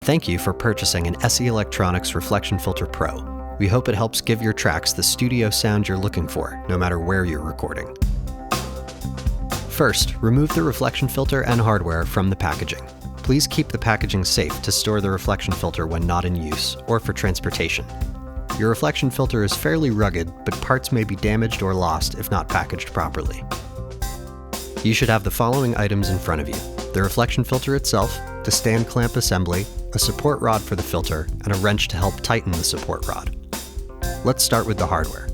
Thank you for purchasing an SE Electronics Reflexion Filter Pro. We hope it helps give your tracks the studio sound you're looking for, no matter where you're recording. First, remove the reflection filter and hardware from the packaging. Please keep the packaging safe to store the reflection filter when not in use, or for transportation. Your reflection filter is fairly rugged, but parts may be damaged or lost if not packaged properly. You should have the following items in front of you: the reflection filter itself, the stand clamp assembly, a support rod for the filter, and a wrench to help tighten the support rod. Let's start with the hardware.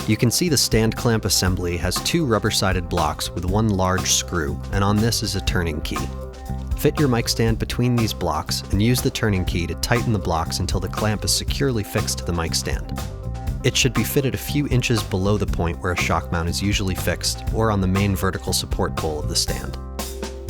You can see the stand clamp assembly has two rubber-sided blocks with one large screw, and on this is a turning key. Fit your mic stand between these blocks and use the turning key to tighten the blocks until the clamp is securely fixed to the mic stand. It should be fitted a few inches below the point where a shock mount is usually fixed, or on the main vertical support pole of the stand.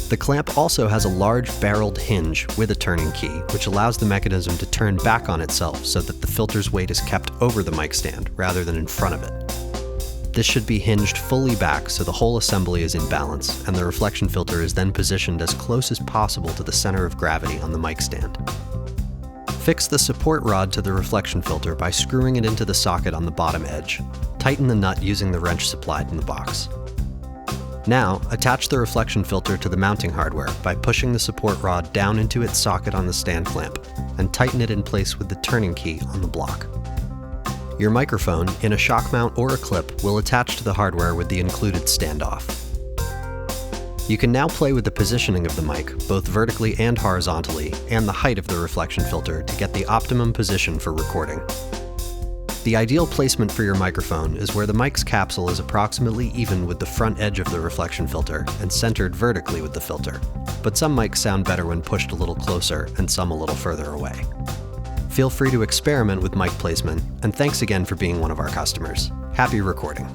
The clamp also has a large barreled hinge with a turning key, which allows the mechanism to turn back on itself so that the filter's weight is kept over the mic stand rather than in front of it. This should be hinged fully back so the whole assembly is in balance, and the reflection filter is then positioned as close as possible to the center of gravity on the mic stand. Fix the support rod to the reflection filter by screwing it into the socket on the bottom edge. Tighten the nut using the wrench supplied in the box. Now, attach the reflection filter to the mounting hardware by pushing the support rod down into its socket on the stand clamp, and tighten it in place with the turning key on the block. Your microphone, in a shock mount or a clip, will attach to the hardware with the included standoff. You can now play with the positioning of the mic, both vertically and horizontally, and the height of the reflection filter to get the optimum position for recording. The ideal placement for your microphone is where the mic's capsule is approximately even with the front edge of the reflection filter and centered vertically with the filter, but some mics sound better when pushed a little closer and some a little further away. Feel free to experiment with mic placement, and thanks again for being one of our customers. Happy recording.